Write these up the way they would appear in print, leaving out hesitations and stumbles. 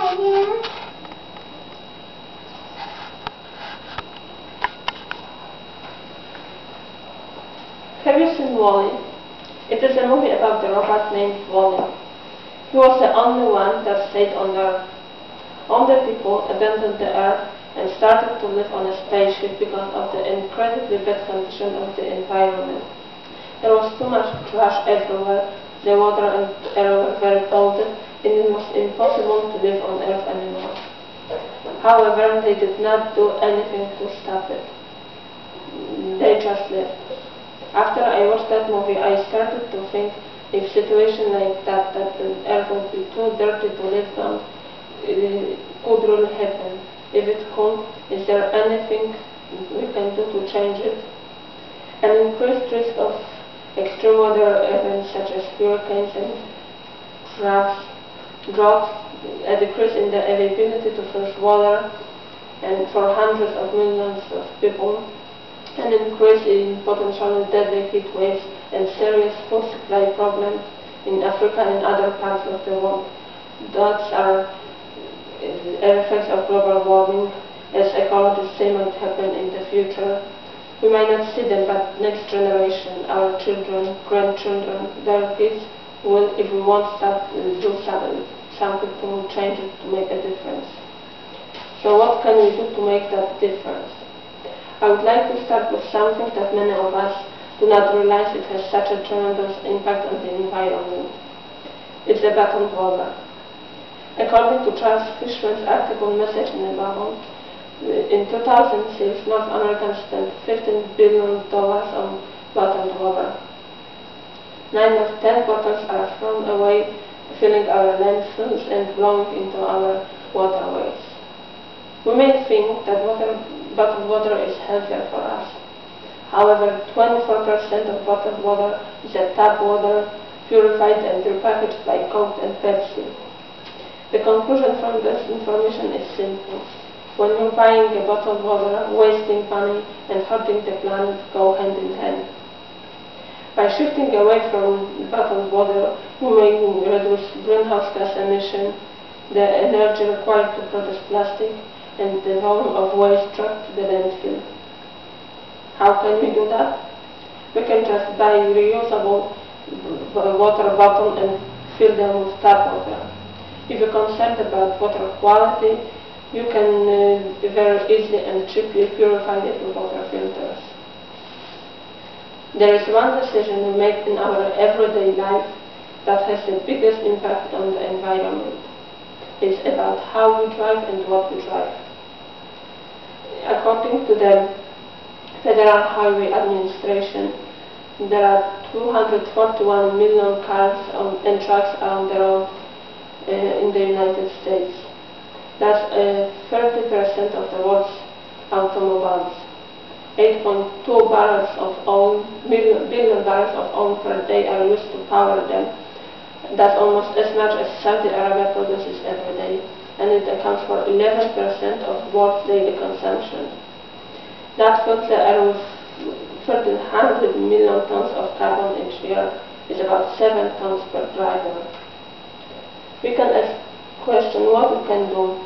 Have you seen Wall-E? It is a movie about the robot named Wall-E. He was the only one that stayed on Earth. All the people abandoned the Earth and started to live on a spaceship because of the incredibly bad condition of the environment. There was too much trash everywhere, the water and air were very polluted, and it was impossible to live on Earth anymore. However, they did not do anything to stop it. They just left. After I watched that movie, I started to think if situation like that the Earth would be too dirty to live on, could really happen. If it could, is there anything we can do to change it? An increased risk of extreme weather events such as hurricanes and droughts, a decrease in the availability to fresh water and for hundreds of millions of people, an increase in potentially deadly heat waves and serious food supply problems in Africa and other parts of the world. Those are effects of global warming. As ecologists say might happen in the future. We might not see them, but next generation, our children, grandchildren, their kids will, if we won't start do something to change it, to make a difference. So what can we do to make that difference? I would like to start with something that many of us do not realize it has such a tremendous impact on the environment. It's the bottled water. According to Charles Fishman's article Message in a Bottle, in 2006 North Americans spent $15 billion on bottled water. 9 of 10 bottles are thrown away, filling our landfills and blowing into our waterways. We may think that bottled water is healthier for us. However, 24% of bottled water is tap water, purified and repackaged by Coke and Pepsi. The conclusion from this information is simple. When you're buying a bottled water, wasting money and hurting the planet go hand in hand. By shifting away from bottled water, we may reduce greenhouse gas emission, the energy required to produce plastic, and the volume of waste trucked to the landfill. How can we do that? We can just buy reusable water bottle and fill them with tap water. If you're concerned about water quality, you can very easily and cheaply purify it with water filters. There is one decision we make in our everyday life that has the biggest impact on the environment. It's about how we drive and what we drive. According to the Federal Highway Administration, there are 241 million cars and trucks on the road in the United States. That's 30% of the world's automobiles. 8.2 barrels of oil, billion barrels of oil per day are used to power them. That's almost as much as Saudi Arabia produces every day, and it accounts for 11% of world's daily consumption. That fills the air with 1,300 million tons of carbon each year, is about 7 tons per driver. We can ask question what we can do.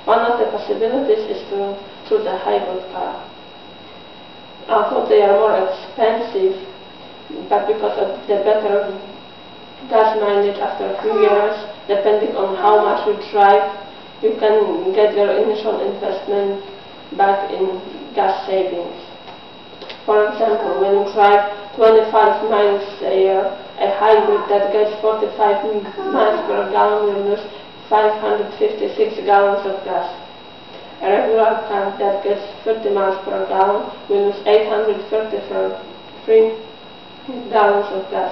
One of the possibilities is to choose a hybrid car. Although they are more expensive, but because of the better gas mileage after a few years, depending on how much you drive, you can get your initial investment back in gas savings. For example, when you drive 25 miles a year, a hybrid that gets 45 miles per gallon will use 556 gallons of gas. A regular car that gets 30 miles per gallon will use 833 gallons of gas.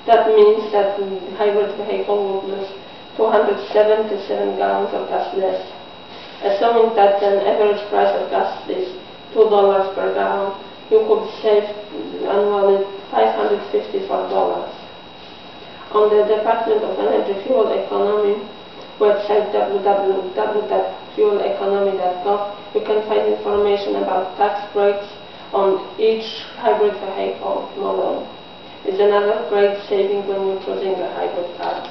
That means that the hybrid vehicle will use 277 gallons of gas less. Assuming that an average price of gas is $2 per gallon, you could save annually $554. On the Department of Energy Fuel Economy website www.fueleconomy.gov, you can find information about tax breaks on each hybrid vehicle model. It's another great saving when you're choosing a hybrid car.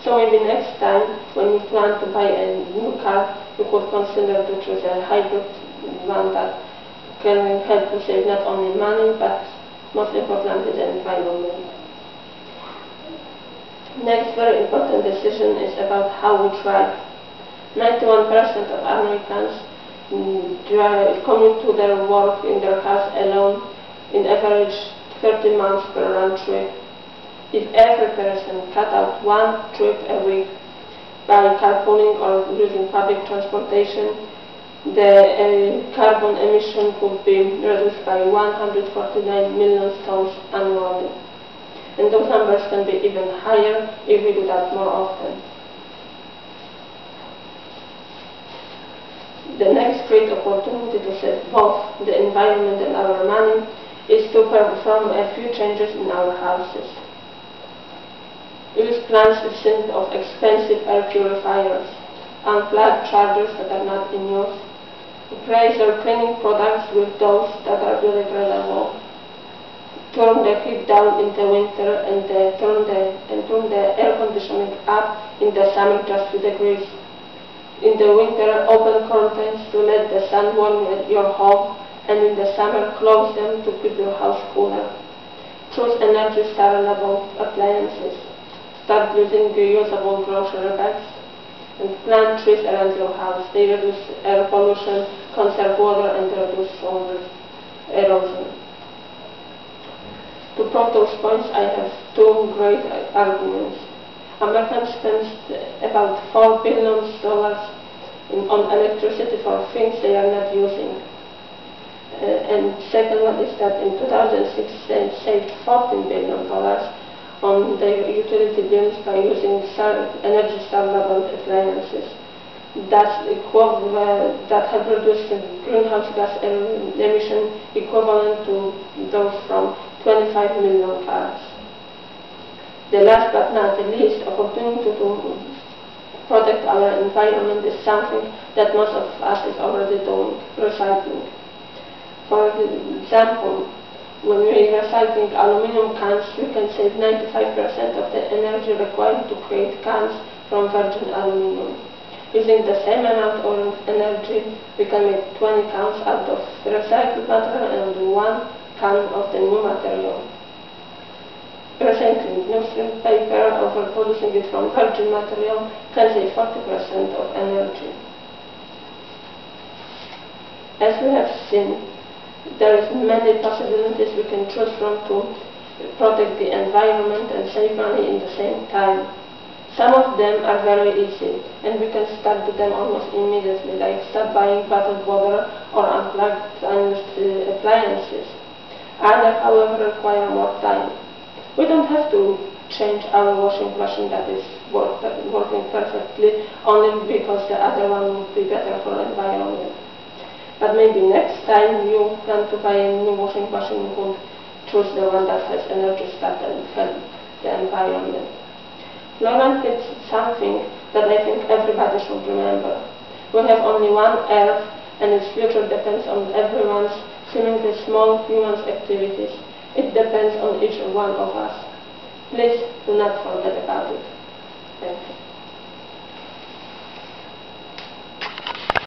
So maybe next time when you plan to buy a new car, you could consider to choose a hybrid one that can help you save not only money, but most importantly the environment. Next very important decision is about how we drive. 91% of Americans commute to their work in their cars alone, in average 30 miles per round trip. If every person cut out one trip a week by carpooling or using public transportation, the carbon emission could be reduced by 149 million tons annually. And those numbers can be even higher if we do that more often. The next great opportunity to save both the environment and our money is to perform a few changes in our houses. Use plans instead of expensive air purifiers, unplug chargers that are not in use, replace your cleaning products with those that are biodegradable, turn the heat down in the winter and turn the air conditioning up in the summer just 2 degrees. In the winter, open curtains to let the sun warm your home, and in the summer, close them to keep your house cooler. Choose energy starable appliances. Start using reusable grocery bags, and plant trees around your house. They reduce air pollution, conserve water, and reduce soil erosion. To prove those points, I have two great arguments. Americans spend about $4 billion on electricity for things they are not using. And second one is that in 2006 they saved $14 billion on their utility bills by using energy starable appliances that have reduced greenhouse gas emission equivalent to those from 25 million cars. The last but not the least opportunity to protect our environment is something that most of us is already doing, recycling. For example, when we are recycling aluminum cans, we can save 95% of the energy required to create cans from virgin aluminum. Using the same amount of energy, we can make 20 cans out of recycled material and 1 can of the new material. Recycling newspaper or producing it from virgin material can save 40% of energy. As we have seen, there is many possibilities we can choose from to protect the environment and save money in the same time. Some of them are very easy, and we can start with them almost immediately, like start buying bottled water or unplugged unused appliances. Others, however, require more time. We don't have to change our washing machine that is working perfectly only because the other one would be better for the environment. But maybe next time you plan to buy a new washing machine, you could choose the one that has energy start and help the environment. Laurent did something that I think everybody should remember. We have only one Earth, and its future depends on everyone's seemingly small human activities. It depends on each one of us. Please do not forget about it. Thank you.